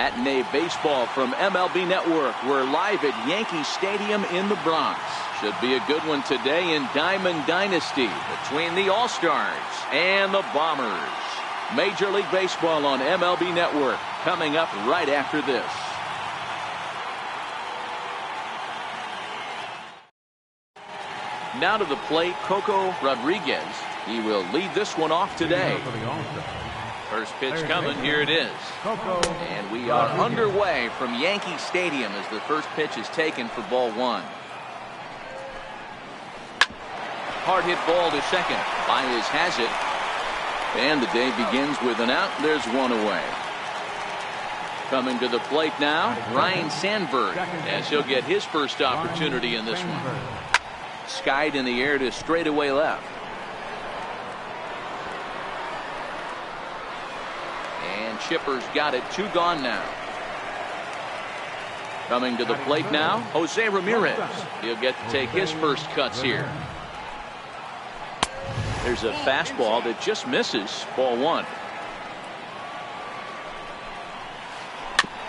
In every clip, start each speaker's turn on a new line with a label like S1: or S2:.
S1: Matinee baseball from MLB Network. We're live at Yankee Stadium in the Bronx. Should be a good one today in Diamond Dynasty between the All-Stars and the Bombers. Major League Baseball on MLB Network coming up right after this. Now to the plate, Coco Rodriguez. He will lead this one off today. First pitch coming. Here it is. And we are underway from Yankee Stadium as the first pitch is taken for ball one. Hard hit ball to second. Baez has it. And the day begins with an out. There's one away. Coming to the plate now, Ryan Sandberg, as he'll get his first opportunity in this one. Skied in the air to straightaway left. And Chipper's got it. 2 gone now. Coming to the plate now, Jose Ramirez. He'll get to take his first cuts here. There's a fastball that just misses. Ball one.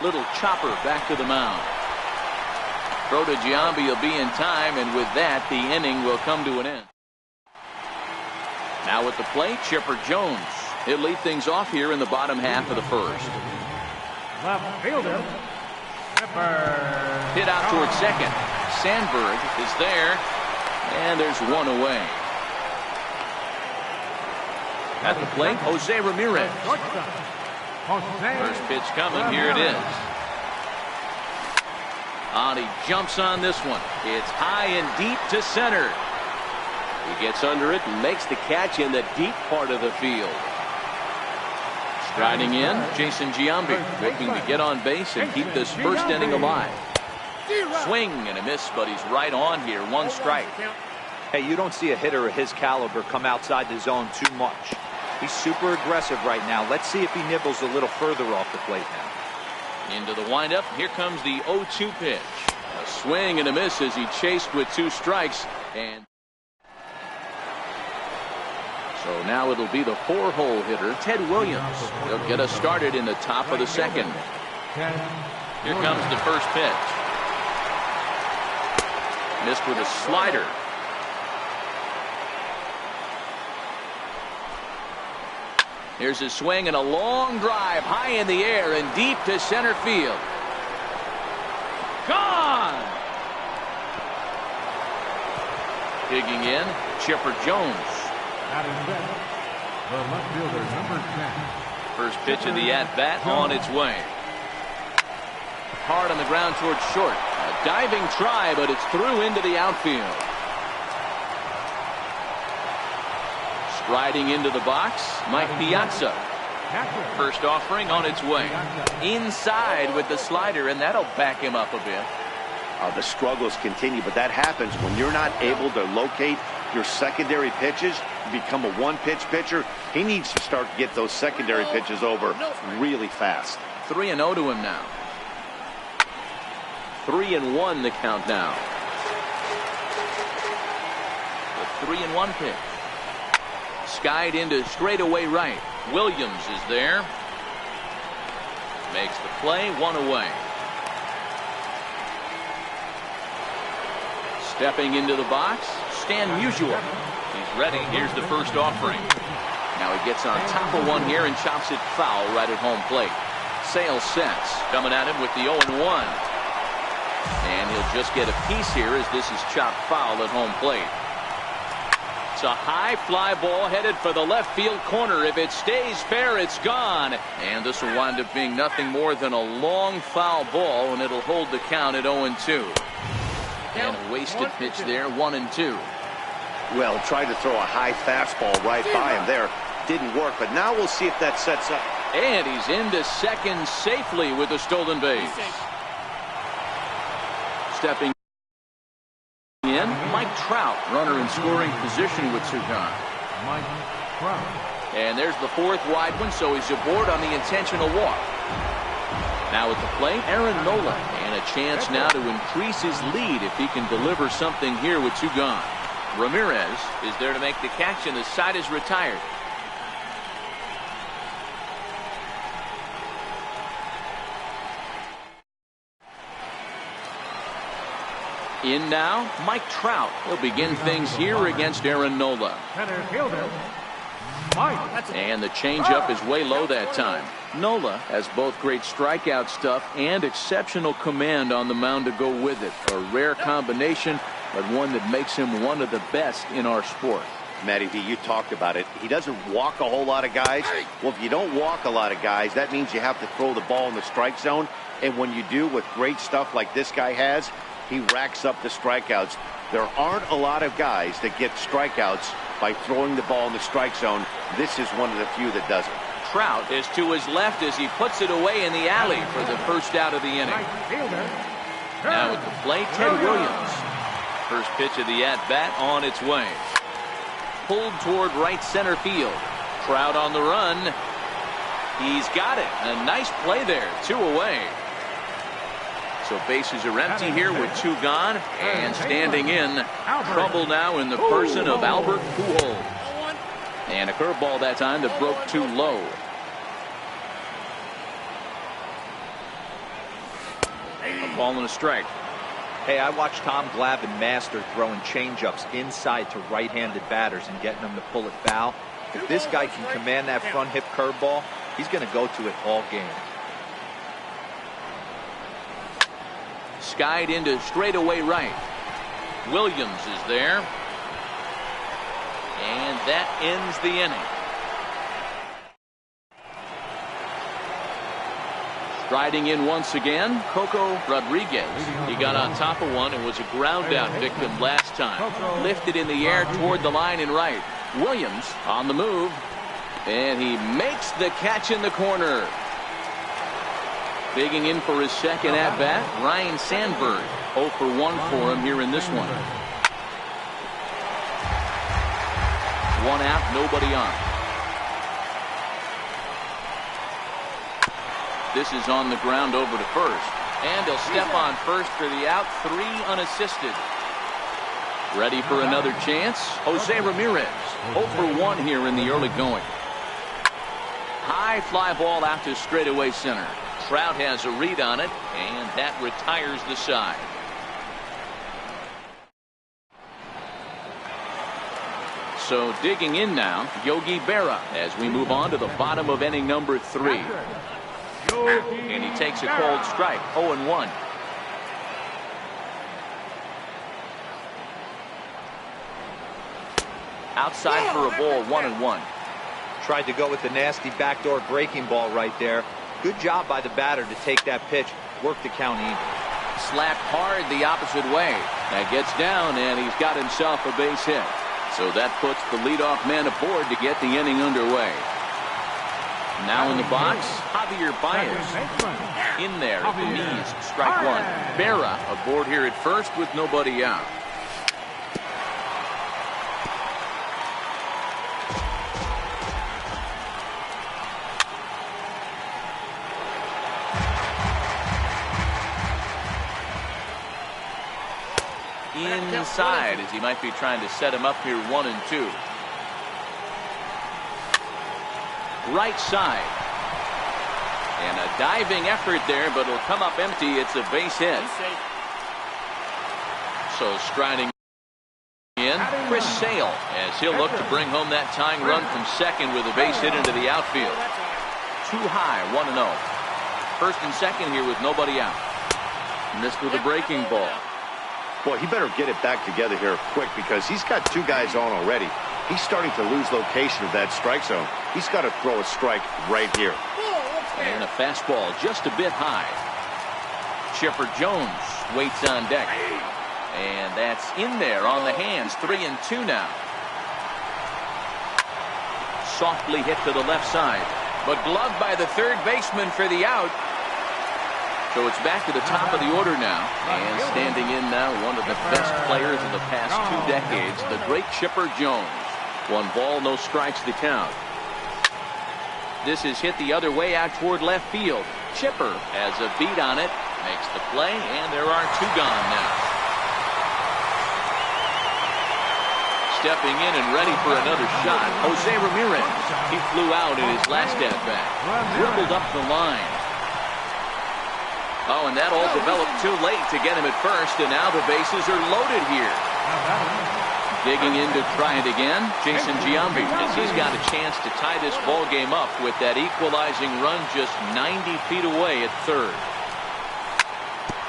S1: Little chopper back to the mound. Throw to Giambi will be in time, and with that, the inning will come to an end. Now at the plate, Chipper Jones. He'll lead things off here in the bottom half of the first.
S2: Left fielder, Chipper.
S1: Hit out towards second. Sandberg is there, and there's one away. At the plate, Jose Ramirez. First pitch coming. Here it is. And he jumps on this one. It's high and deep to center. He gets under it and makes the catch in the deep part of the field. Striding in, Jason Giambi looking to get on base and keep this first inning alive. Swing and a miss, but he's right on here. 1 strike.
S3: Hey, you don't see a hitter of his caliber come outside the zone too much. He's super aggressive right now. Let's see if he nibbles a little further off the plate now.
S1: Into the windup. Here comes the 0-2 pitch. A swing and a miss as he chased with 2 strikes. And so now it'll be the 4-hole hitter, Ted Williams. He'll get us started in the top of the second. Here comes the first pitch. Missed with a slider. Here's a swing and a long drive high in the air and deep to center field. Gone! Digging in, Chipper Jones.
S2: The left fielder, number 10.
S1: First pitch of the at-bat on its way. Hard on the ground towards short. A diving try, but it's through into the outfield. Striding into the box, Mike Piazza. First offering on its way. Inside with the slider, and that'll back him up a bit.
S4: The struggles continue, but that happens when you're not able to locate your secondary pitches. You become a one-pitch pitcher. He needs to start to get those secondary pitches over really fast.
S1: 3-0 to him now. 3-1 the count now. The 3-1 pitch. Skied into straightaway right. Williams is there. Makes the play. 1 away. Stepping into the box, Stan Musial. He's ready. Here's the first offering. Now he gets on top of one here and chops it foul right at home plate. Sales sets. Coming at him with the 0-1. And he'll just get a piece here as this is chopped foul at home plate. It's a high fly ball headed for the left field corner. If it stays fair, it's gone. And this will wind up being nothing more than a long foul ball, and it'll hold the count at 0-2. And a wasted pitch there, 1-2.
S4: Well, tried to throw a high fastball right by him there. Didn't work, but now we'll see if that sets up.
S1: And he's into second safely with a stolen base. Stepping in, Mike Trout, runner in scoring position with 2 gone.
S2: Mike Trout.
S1: And there's the 4th wide one, so he's aboard on the intentional walk. Now at the plate, Aaron Nola, and a chance now to increase his lead if he can deliver something here with 2 gone. Ramirez is there to make the catch, and the side is retired. In now, Mike Trout. He'll begin things here against Aaron Nola.
S2: Center fielder, Mike.
S1: And the changeup is way low that time. Nola has both great strikeout stuff and exceptional command on the mound to go with it. A rare combination, but one that makes him one of the best in our sport.
S4: Matty V, you talked about it. He doesn't walk a whole lot of guys. Well, if you don't walk a lot of guys, that means you have to throw the ball in the strike zone. And when you do, with great stuff like this guy has, he racks up the strikeouts. There aren't a lot of guys that get strikeouts by throwing the ball in the strike zone. This is one of the few that does it.
S1: Trout is to his left as he puts it away in the alley for the first out of the inning.
S2: Right fielder,
S1: Now at the plate, Ted Williams. First pitch of the at-bat on its way. Pulled toward right center field. Trout on the run. He's got it. A nice play there. 2 away. So bases are empty here with 2 gone. And standing in, trouble now in the person of Albert Pujols. And a curveball that time that broke too low. A ball and a strike.
S3: Hey, I watched Tom Glavine master throwing changeups inside to right-handed batters and getting them to pull it foul. If this guy can command that front hip curveball, he's going to go to it all game.
S1: Skied into straightaway right. Williams is there. And that ends the inning. Striding in once again, Coco Rodriguez. He got on top of one and was a ground out victim last time. Lifted in the air toward the line and right. Williams on the move. And he makes the catch in the corner. Digging in for his second at-bat, Ryan Sandberg. 0 for 1 for him here in this one. 1 out, nobody on. This is on the ground over to first. And he'll step on first for the out. 3 unassisted. Ready for another chance. Jose Ramirez. 0 for 1 here in the early going. High fly ball out to straightaway center. Trout has a read on it, and that retires the side. So digging in now, Yogi Berra as we move on to the bottom of inning number 3. And he takes a cold strike, 0-1. Outside for a ball, 1-1.
S3: Tried to go with the nasty backdoor breaking ball right there. Good job by the batter to take that pitch, work the count even.
S1: Slapped hard the opposite way. That gets down, and he's got himself a base hit. So that puts the leadoff man aboard to get the inning underway. Now in the box, Javier Baez. In there at the knees, strike 1. Berra aboard here at first with nobody out. Inside as he might be trying to set him up here 1-2. Right side. And a diving effort there, but it'll come up empty. It's a base hit. So striding in, Chris Sale as he'll look to bring home that tying run from second with a base hit into the outfield. Too high, 1-0. First and second here with nobody out. Missed with a breaking ball.
S4: Boy, he better get it back together here quick because he's got 2 guys on already. He's starting to lose location of that strike zone. He's got to throw a strike right here.
S1: And a fastball just a bit high. Chipper Jones waits on deck. And that's in there on the hands. 3-2 now. Softly hit to the left side. But gloved by the third baseman for the out. So it's back to the top of the order now. And standing in now, one of the best players of the past 2 decades, the great Chipper Jones. 1 ball, no strikes to count. This is hit the other way out toward left field. Chipper has a beat on it, makes the play, and there are 2 gone now. Stepping in and ready for another shot, Jose Ramirez. He flew out in his last at-bat. Dribbled up the line. Oh, and that all developed too late to get him at first, and now the bases are loaded here. Digging in to try it again, Jason Giambi, as he's got a chance to tie this ball game up with that equalizing run just 90 feet away at third.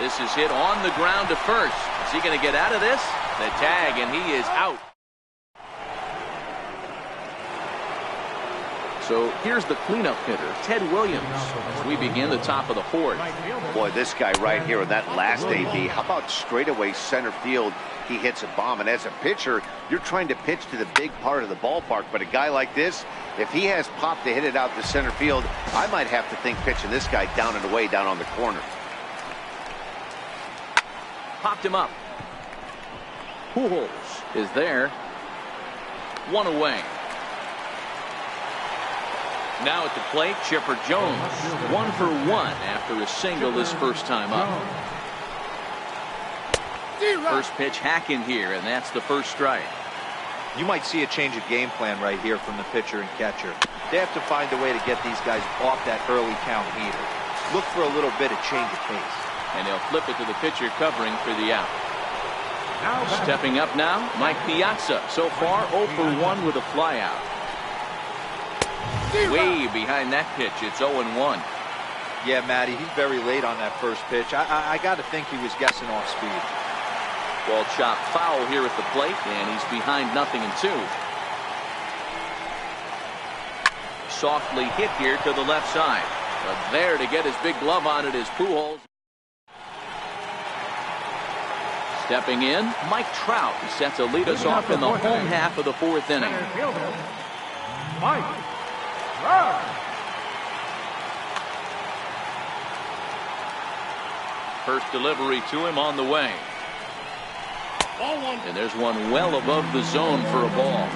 S1: This is hit on the ground to first. Is he going to get out of this? The tag, and he is out. So here's the cleanup hitter, Ted Williams, as we begin the top of the fourth.
S4: Boy, this guy right here in that last AB, how about straightaway center field? He hits a bomb, and as a pitcher, you're trying to pitch to the big part of the ballpark, but a guy like this, if he has pop to hit it out to center field, I might have to think pitching this guy down and away down on the corner.
S1: Popped him up. Pujols is there. One away. Now at the plate, Chipper Jones, 1 for 1 after a single his first time up. First pitch hack in here, and that's the first strike.
S3: You might see a change of game plan right here from the pitcher and catcher. They have to find a way to get these guys off that early count heater. Look for a little bit of change of pace.
S1: And they'll flip it to the pitcher covering for the out. Stepping up now, Mike Piazza. So far, 0 for 1 with a flyout. Way behind that pitch, it's 0-1.
S3: Yeah, Matty, he's very late on that first pitch. I got to think he was guessing off speed.
S1: Ball chopped foul here at the plate, and he's behind 0-2. Softly hit here to the left side. But there to get his big glove on it is Pujols. Stepping in, Mike Trout is set to lead us off in the home half of the fourth inning.
S2: Mike Trout.
S1: First delivery to him on the way. And there's one well above the zone for a ball.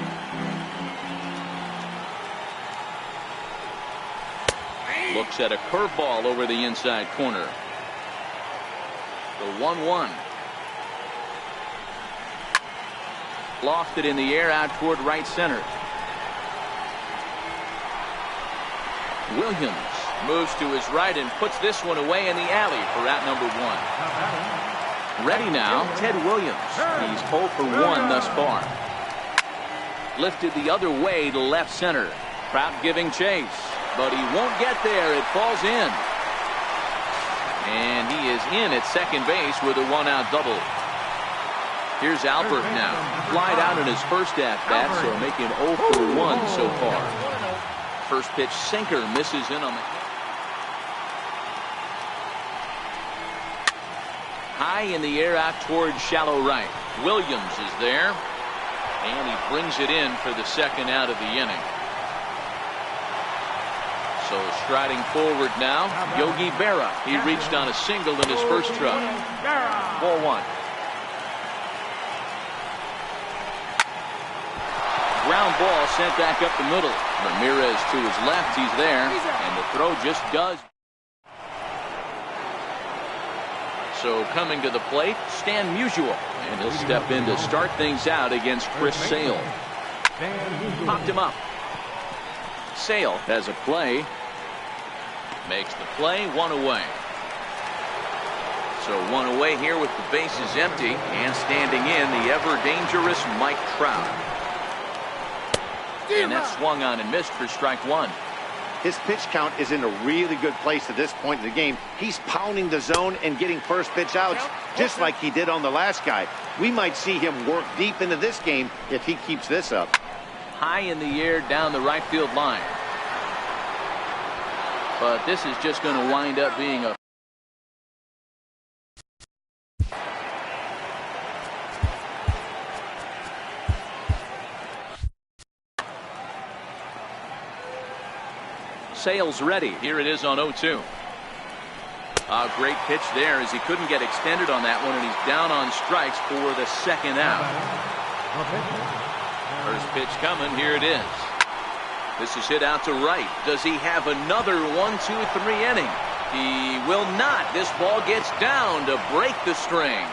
S1: Looks at a curveball over the inside corner. The 1-1. Lofted in the air out toward right center. Williams moves to his right and puts this one away in the alley for out number 1. Ready now, Ted Williams. He's 0 for 1 thus far. Lifted the other way to left center. Trout giving chase, but he won't get there. It falls in. And he is in at second base with a 1-out double. Here's Albert now. Flied out in his first at-bat, so making 0 for 1 so far. First pitch sinker misses in on the high in the air out towards shallow right. Williams is there, and he brings it in for the second out of the inning. So striding forward now, Yogi Berra. He reached on a single in his first truck. Ball 1. Ground ball sent back up the middle. Ramirez to his left. He's there. And the throw just does. So coming to the plate, Stan Musial. And he'll step in to start things out against Chris Sale. Popped him up. Sale has a play. Makes the play, 1 away. So 1 away here with the bases empty. And standing in, the ever-dangerous Mike Trout. And that swung on and missed for strike 1.
S4: His pitch count is in a really good place at this point in the game. He's pounding the zone and getting first pitch outs just like he did on the last guy. We might see him work deep into this game if he keeps this up.
S1: High in the air down the right field line. But this is just going to wind up being a Sale's ready. Here it is on 0-2. A great pitch there as he couldn't get extended on that one, and he's down on strikes for the second out. First pitch coming. Here it is. This is hit out to right. Does he have another 1, 2, 3 inning? He will not. This ball gets down to break the string.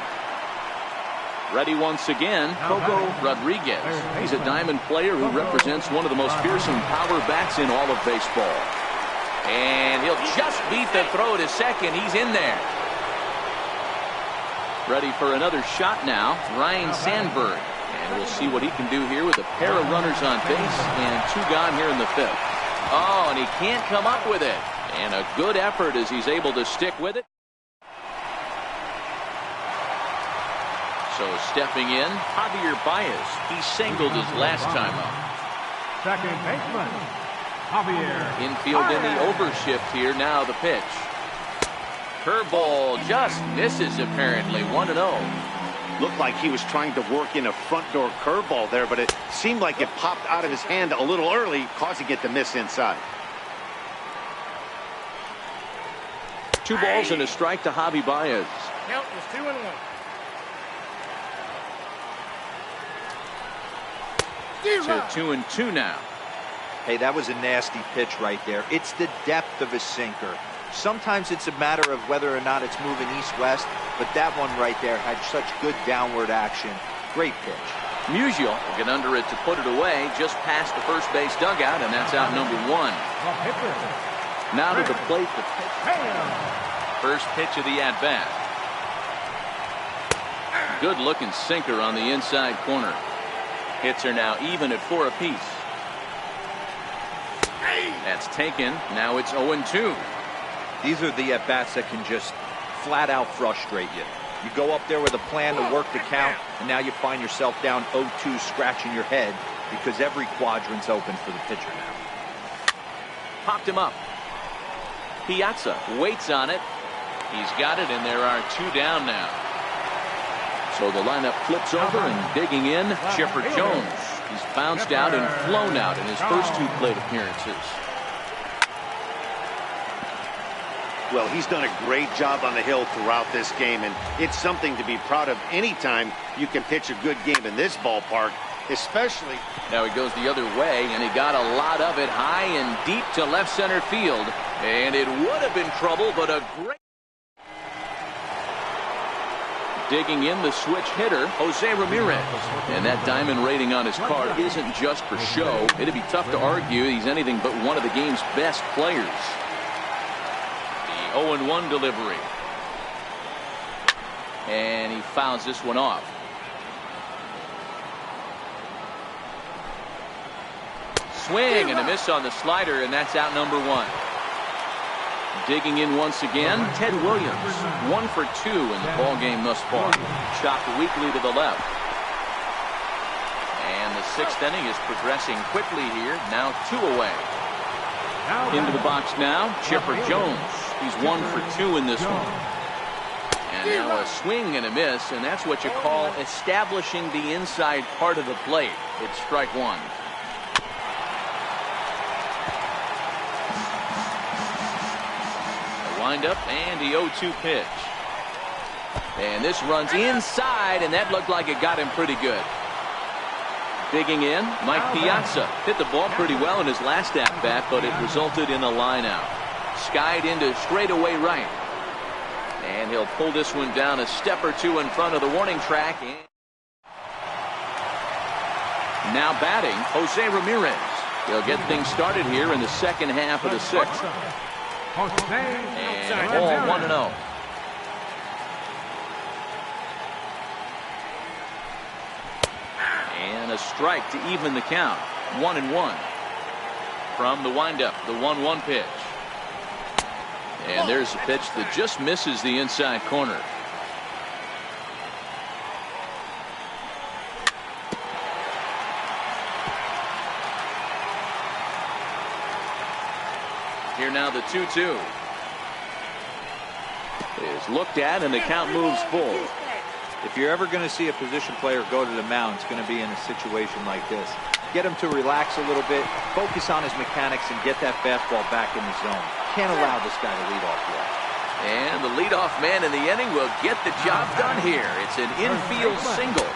S1: Ready once again, Coco Rodriguez. He's a diamond player who represents one of the most fearsome power bats in all of baseball. And he'll just beat the throw to second. He's in there. Ready for another shot now, Ryan Sandberg. And we'll see what he can do here with a pair of runners on base and 2 gone here in the 5th. Oh, and he can't come up with it. And a good effort as he's able to stick with it. So stepping in, Javier Baez. He singled his last time up.
S2: Second baseman, Javier.
S1: Infield in the overshift here. Now the pitch. Curveball just misses apparently. 1-0.
S4: Looked like he was trying to work in a front door curveball there, but it seemed like it popped out of his hand a little early, causing it to miss inside.
S1: 2 balls and a strike to Javi Baez.
S2: Count is 2-1.
S1: To 2-2 now.
S3: Hey, that was a nasty pitch right there. It's the depth of a sinker. Sometimes it's a matter of whether or not it's moving east-west, but that one right there had such good downward action. Great pitch.
S1: Musial will get under it to put it away just past the first base dugout, and that's out number 1. Now to the plate. The first pitch of the at-bat. Good looking sinker on the inside corner. Hits are now even at 4 apiece. That's taken. Now it's 0-2.
S3: These are the at-bats that can just flat out frustrate you. You go up there with a plan to work the count, and now you find yourself down 0-2, scratching your head because every quadrant's open for the pitcher now.
S1: Popped him up. Piazza waits on it. He's got it, and there are 2 down now. So the lineup flips over, and digging in, Chipper Jones. He's bounced out and flown out in his first 2 plate appearances.
S4: Well, he's done a great job on the hill throughout this game, and it's something to be proud of anytime you can pitch a good game in this ballpark, especially.
S1: Now he goes the other way, and he got a lot of it high and deep to left center field. And it would have been trouble, but a great. Digging in, the switch hitter, Jose Ramirez. And that diamond rating on his card isn't just for show. It'd be tough to argue he's anything but one of the game's best players. The 0-1 delivery. And he fouls this one off. Swing and a miss on the slider, and that's out number 1. Digging in once again, Ted Williams. 1 for 2 in the ball game thus far. Chopped weakly to the left. And the 6th inning is progressing quickly here. Now 2 away. Into the box now, Chipper Jones. He's 1 for 2 in this one. And now a swing and a miss, and that's what you call establishing the inside part of the plate. It's strike 1. Windup and the 0-2 pitch. And this runs inside, and that looked like it got him pretty good. Digging in, Mike Piazza hit the ball pretty well in his last at-bat, but it resulted in a line out. Skied into straightaway right. And he'll pull this one down a step or 2 in front of the warning track. And now batting, Jose Ramirez. He'll get things started here in the second half of the 6th. And all 1-0. And a strike to even the count. 1-1. From the windup, the 1-1 pitch. And there's a pitch that just misses the inside corner. Here now the 2-2 is looked at, and the count moves full.
S3: If you're ever going to see a position player go to the mound, it's going to be in a situation like this. Get him to relax a little bit, focus on his mechanics, and get that fastball back in the zone. Can't allow this guy to lead off yet.
S1: And the leadoff man in the inning will get the job done here. It's an infield single.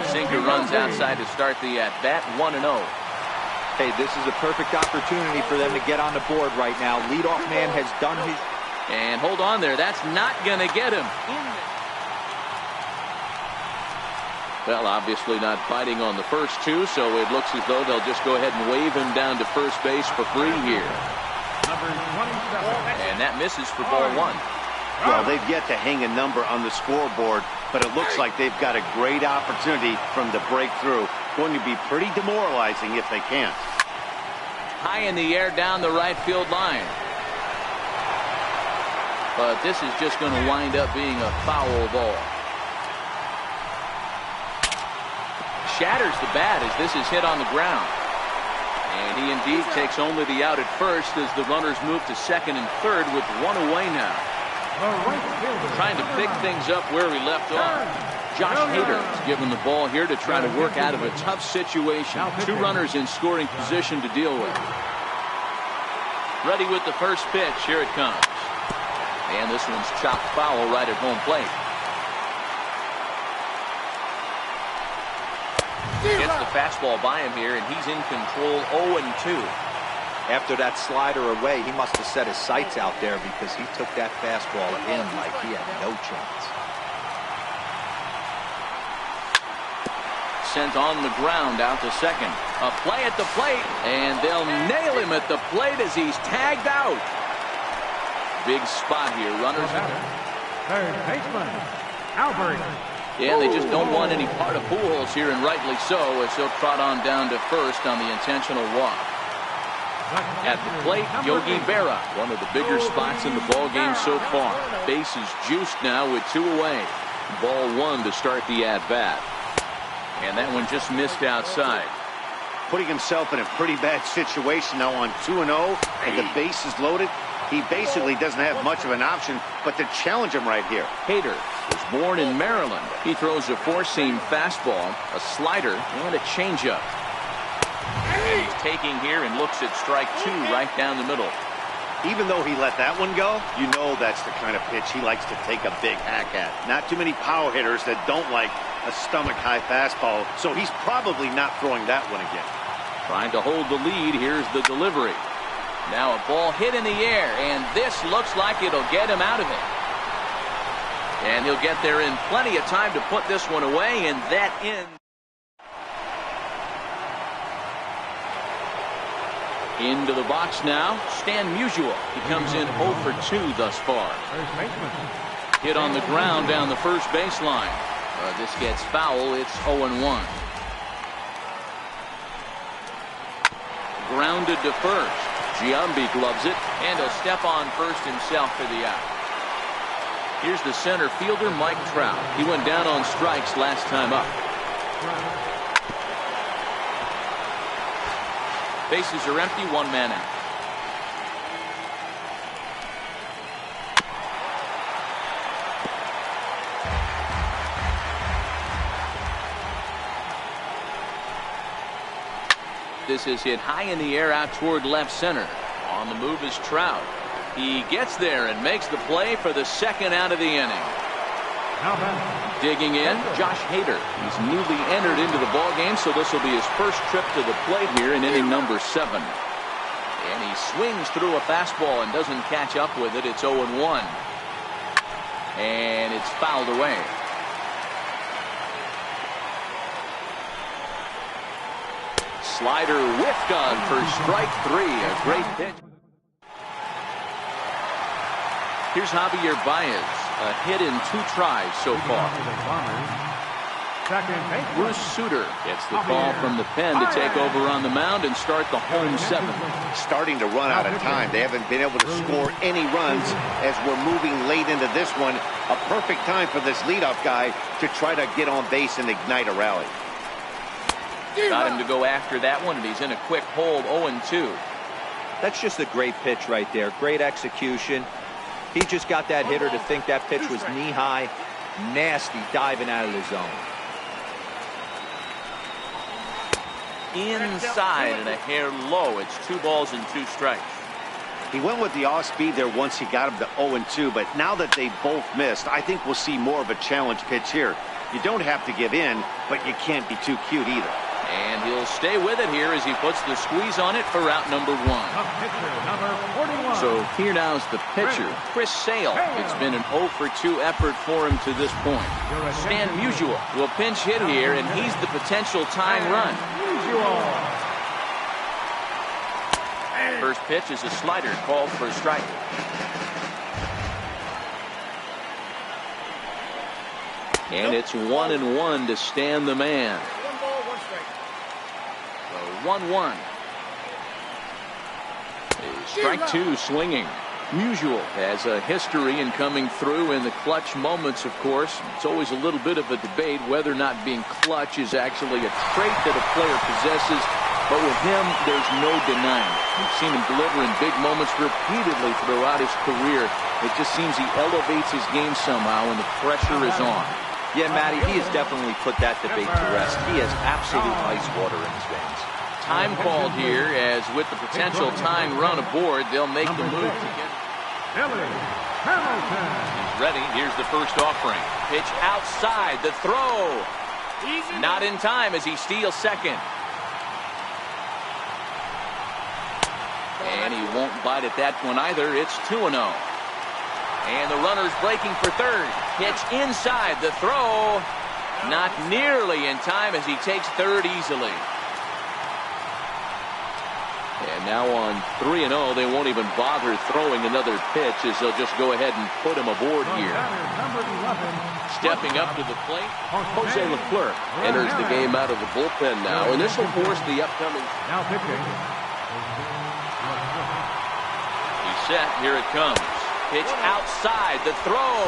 S1: Sinker runs outside to start the at-bat. 1-0.
S3: Hey, this is a perfect opportunity for them to get on the board right now. Leadoff man has done his.
S1: And hold on there. That's not going to get him. Well, obviously not biting on the first 2, so it looks as though they'll just go ahead and wave him down to first base for free here.
S2: Number 27.
S1: And that misses for ball one.
S4: Well, they've yet to hang a number on the scoreboard, but it looks like they've got a great opportunity from the breakthrough. Going to be pretty demoralizing if they can't.
S1: High in the air down the right field line. But this is just going to wind up being a foul ball. Shatters the bat as this is hit on the ground. And he indeed takes only the out at first as the runners move to second and third with one away now. Trying to pick things up where he left off. Josh Hader is given the ball here to try to work out of a tough situation. Two runners in scoring position to deal with. Ready with the first pitch. Here it comes. And this one's chopped foul right at home plate. Gets the fastball by him here, and he's in control 0-2.
S3: After that slider away, he must have set his sights out there because he took that fastball in like he had no chance.
S1: Sent on the ground out to second. A play at the plate, and they'll nail him at the plate as he's tagged out. Big spot here, runners.
S2: Third baseman, Albert.
S1: Yeah, they just don't want any part of Pujols here, and rightly so, as he'll trot on down to first on the intentional walk. At the plate, Yogi Berra, one of the bigger spots in the ball game so far. Base is juiced now with two away. Ball one to start the at-bat. And that one just missed outside.
S4: Putting himself in a pretty bad situation now on 2-0, and the base is loaded. He basically doesn't have much of an option but to challenge him right here.
S1: Hader was born in Maryland. He throws a four-seam fastball, a slider, and a changeup. He's taking here and looks at strike two right down the middle.
S4: Even though he let that one go, you know that's the kind of pitch he likes to take a big hack at. Not too many power hitters that don't like a stomach-high fastball, so he's probably not throwing that one again.
S1: Trying to hold the lead. Here's the delivery. Now a ball hit in the air, and this looks like it'll get him out of it. And he'll get there in plenty of time to put this one away, and that ends. Into the box now, Stan Musial. He comes in 0 for 2 thus far. Hit on the ground down the first baseline. This gets foul. It's 0-1. Grounded to first. Giambi gloves it, and he'll step on first himself for the out. Here's the center fielder, Mike Trout. He went down on strikes last time up. Bases are empty, one man out. This is hit high in the air out toward left center. On the move is Trout. He gets there and makes the play for the second out of the inning. Digging in, Josh Hader. He's newly entered into the ballgame, so this will be his first trip to the plate here in inning number 7. And he swings through a fastball and doesn't catch up with it. It's 0-1. And it's fouled away. Slider whiffed on for strike 3. A great pitch. Here's Javier Baez. A hit in 2 tries so far. Bruce Sutter gets the call from the pen to take over on the mound and start the home 7th.
S4: Starting to run out of time. They haven't been able to score any runs as we're moving late into this one. A perfect time for this leadoff guy to try to get on base and ignite a rally.
S1: Got him to go after that one, and he's in a quick hold, 0-2.
S3: That's just a great pitch right there. Great execution. He just got that hitter to think that pitch was knee-high. Nasty diving out of the zone.
S1: Inside and a hair low. It's 2 balls and 2 strikes.
S4: He went with the off-speed there once he got him to 0-2, but now that they both missed, I think we'll see more of a challenge pitch here. You don't have to give in, but you can't be too cute either.
S1: And he'll stay with it here as he puts the squeeze on it for out number 1.
S2: Number 41.
S1: So here now is the pitcher, Chris Sale. It's been an 0 for 2 effort for him to this point. Stan Musial will pinch hit here, and he's the potential tying run. First pitch is a slider called for a strike. And it's 1-1 to stand the man.
S5: 1 ball, 1 strike.
S1: So 1-1. Strike 2 swinging. Musial has a history in coming through in the clutch moments, of course. It's always a little bit of a debate whether or not being clutch is actually a trait that a player possesses. But with him, there's no denying. We've seen him deliver in big moments repeatedly throughout his career. It just seems he elevates his game somehow when the pressure is on.
S3: Yeah, Matty, he has definitely put that debate to rest. He has absolute ice water in his veins.
S1: Time called here, as with the potential tying run aboard, they'll make the move to get.
S2: Billy Hamilton.
S1: He's ready. Here's the first offering. Pitch outside. The throw. Not in time as he steals second. And he won't bite at that one either. It's 2-0. And the runner's breaking for third. Pitch inside. The throw. Not nearly in time as he takes third easily. And now on 3-0, they won't even bother throwing another pitch as they'll just go ahead and put him aboard here. Stepping up to the plate, Jose Leclerc enters the game out of the bullpen now, and this will force the upcoming.
S2: Now pitching.
S1: He's set. Here it comes. Pitch outside. The throw.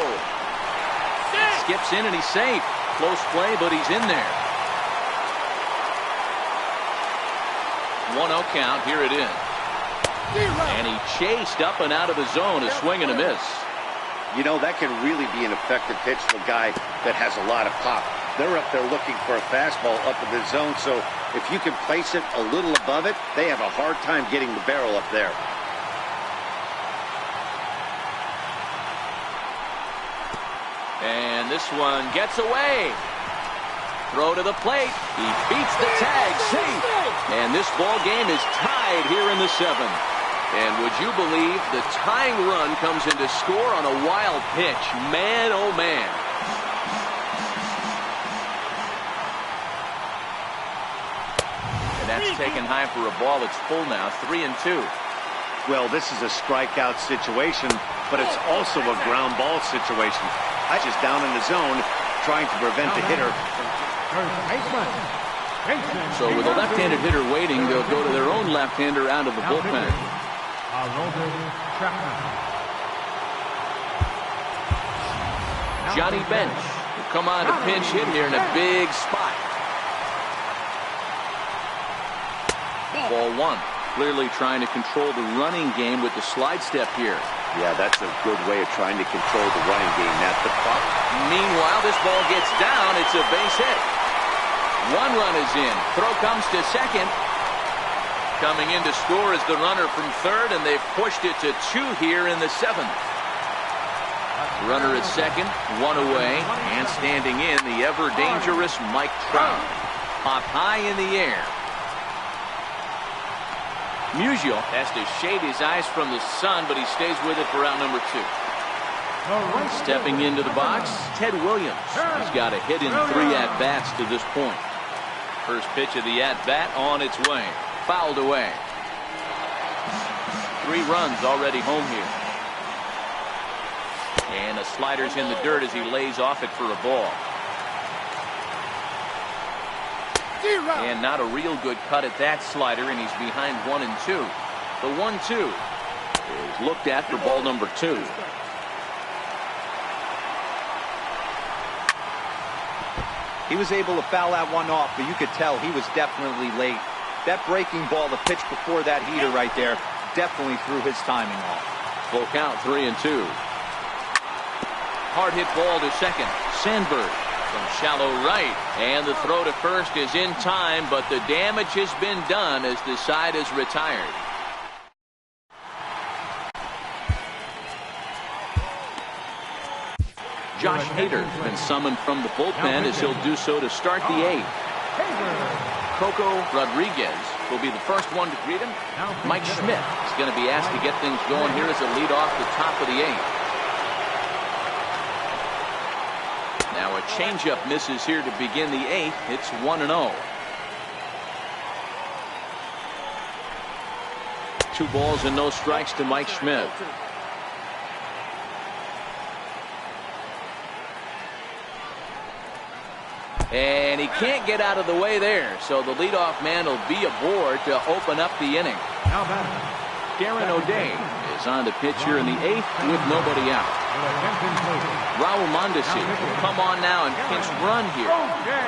S1: Skips in and he's safe. Close play, but he's in there. 1-0 count. Here it is. And he chased up and out of the zone. A swing and a miss.
S4: You know, that can really be an effective pitch to a guy that has a lot of pop. They're up there looking for a fastball up in the zone, so if you can place it a little above it, they have a hard time getting the barrel up there.
S1: And this one gets away. Throw to the plate. He beats the tag. Safe. And this ball game is tied here in the 7th. And would you believe the tying run comes in to score on a wild pitch? Man, oh man. And that's taken high for a ball. It's full now. 3-2.
S4: Well, this is a strikeout situation, but it's also a ground ball situation. I just down in the zone trying to prevent the hitter.
S1: So with a left-handed hitter waiting, they'll go to their own left-hander out of the bullpen. Johnny Bench will come on to pinch hit here in a big spot. Ball 1. Clearly trying to control the running game with the slide step here.
S4: Yeah, that's a good way of trying to control the running game. That's the problem.
S1: Meanwhile, this ball gets down. It's a base hit. 1 run is in. Throw comes to second. Coming in to score is the runner from third, and they've pushed it to 2 here in the 7th. Runner at second, 1 away, and standing in the ever-dangerous Mike Trout. Pop high in the air. Musial has to shade his eyes from the sun, but he stays with it for out number 2. Stepping into the box, Ted Williams. He's got a hit in 3 at-bats to this point. First pitch of the at-bat on its way. Fouled away. 3 runs already home here. And the slider's in the dirt as he lays off it for a ball. And not a real good cut at that slider, and he's behind 1 and 2. The 1-2 is looked at for ball number 2.
S3: He was able to foul that one off, but you could tell he was definitely late. That breaking ball, the pitch before that heater right there, definitely threw his timing off.
S1: Full count, 3-2. Hard hit ball to second. Sandberg from shallow right. And the throw to first is in time, but the damage has been done as the side is retired. Josh Hader's been summoned from the bullpen as he'll do so to start the 8th. Coco Rodriguez will be the first one to greet him. Mike Schmidt is going to be asked to get things going here as a lead off the top of the 8th. Now a changeup misses here to begin the 8th. It's 1-0. 2 balls and no strikes to Mike Schmidt. And he can't get out of the way there, so the leadoff man will be aboard to open up the inning.
S2: Now batting.
S1: Darren O'Day is on the pitch here in the 8th with nobody out. Raul Mondesi will come on now and pinch run here.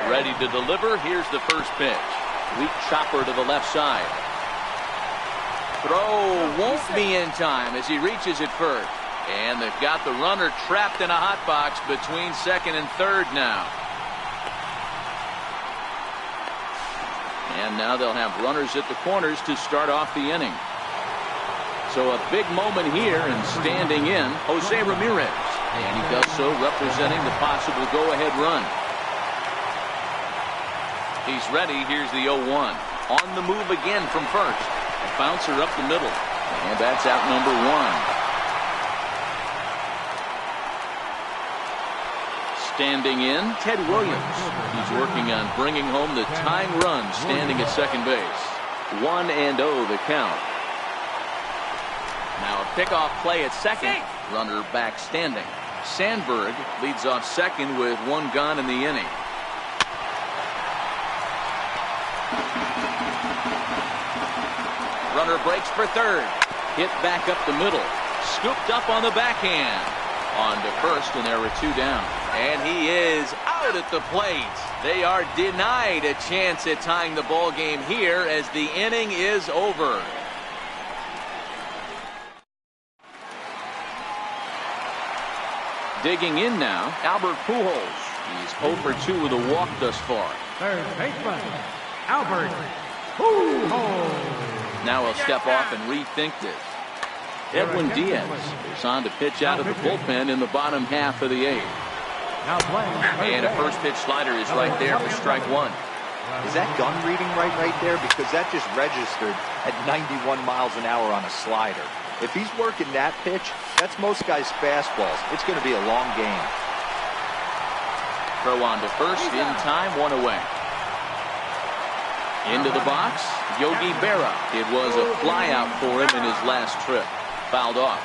S1: Ready to deliver. Here's the first pitch. Weak chopper to the left side. Throw won't be in time as he reaches it first. And they've got the runner trapped in a hot box between second and third now. And now they'll have runners at the corners to start off the inning. So a big moment here, and standing in, Jose Ramirez. And he does so representing the possible go-ahead run. He's ready. Here's the 0-1. On the move again from first. A bouncer up the middle. And that's out number 1. Standing in, Ted Williams. He's working on bringing home the tying run, standing at second base. 1-0 the count. Now a pickoff play at second. Runner back standing. Sandberg leads off second with 1 gone in the inning. Runner breaks for third. Hit back up the middle. Scooped up on the backhand. On to first, and there were 2 down. And he is out at the plate. They are denied a chance at tying the ball game here as the inning is over. Digging in now, Albert Pujols. He's 0 for 2 with a walk thus far.
S2: Third baseman, Albert Pujols.
S1: Now he'll step off and rethink this. Edwin Diaz is on to pitch out of the bullpen in the bottom half of the 8th.
S2: Now playing.
S1: And a first pitch slider is right there for strike 1.
S3: Is that gun reading right there? Because that just registered at 91 miles an hour on a slider. If he's working that pitch, that's most guys' fastballs. It's going to be a long game.
S1: Throw on to first in time, 1 away. Into the box, Yogi Berra. It was a flyout for him in his last trip. Fouled off.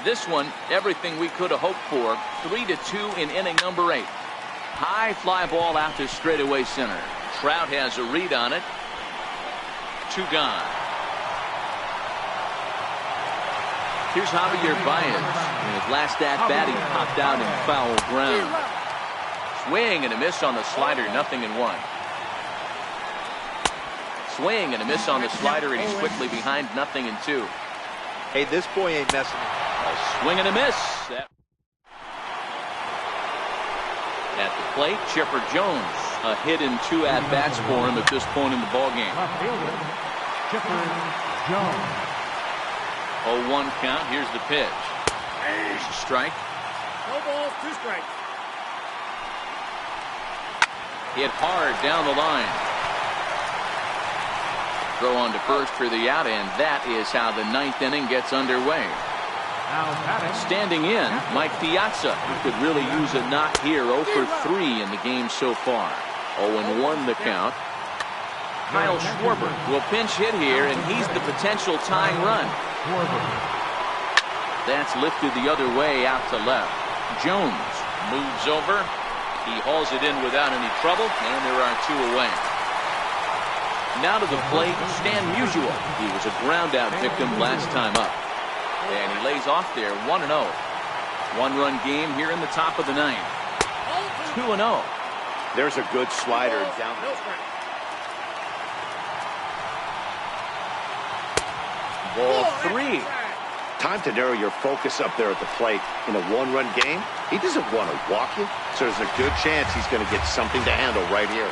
S1: This one, everything we could have hoped for. 3-2 in inning number 8. High fly ball out to straightaway center. Trout has a read on it. 2 gone. Here's Javier Baez. In his last at-bat, he popped out in foul ground. Swing and a miss on the slider, 0-1. Swing and a miss on the slider, and he's quickly behind 0-2.
S3: Hey, this boy ain't messing.
S1: A swing and a miss. At the plate, Chipper Jones. A hit in 2 at-bats for him at this point in the ballgame.
S2: Left fielder, Chipper Jones.
S1: 0-1 count. Here's the pitch. Here's a strike.
S5: No balls, 2 strikes.
S1: Hit hard down the line. Throw on to first for the out, and that is how the 9th inning gets underway.
S2: Now batting.
S1: Standing in, Mike Piazza, who could really use a knock here. 0 for 3 in the game so far. 0-1 the count. Kyle Schwarber will pinch hit here, and he's the potential tying run. That's lifted the other way out to left. Jones moves over. He hauls it in without any trouble, and there are 2 away. Now to the plate, Stan Musial. He was a ground-out victim last time up. And he lays off there, 1-0. 1-run game here in the top of the 9th. 2-0.
S4: There's a good slider down.
S5: No strikes.
S1: Ball 3.
S4: Time to narrow your focus up there at the plate. In a 1-run game, he doesn't want to walk you, so there's a good chance he's going to get something to handle right here.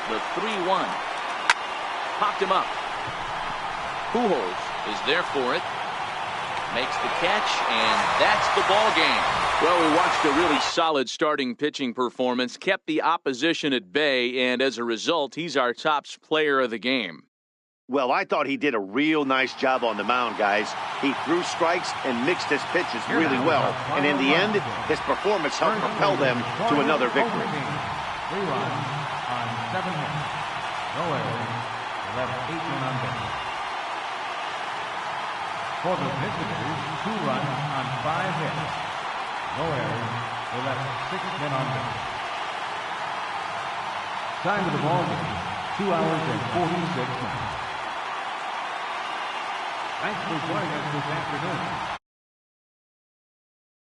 S1: The 3-1. Popped him up. Pujols is there for it. Makes the catch, and that's the ball game. Well, we watched a really solid starting pitching performance, kept the opposition at bay, and as a result, he's our top player of the game.
S4: Well, I thought he did a real nice job on the mound, guys. He threw strikes and mixed his pitches really well. And in the end, his performance helped propel them to another victory.
S2: 3 runs on 7 hits. No errors. They left 8 men on base. For the visitors, 2 runs on 5 hits. No errors. They left 6 men on base. Time of the ball game, 2 hours and 46 minutes. Thanks for joining us this afternoon.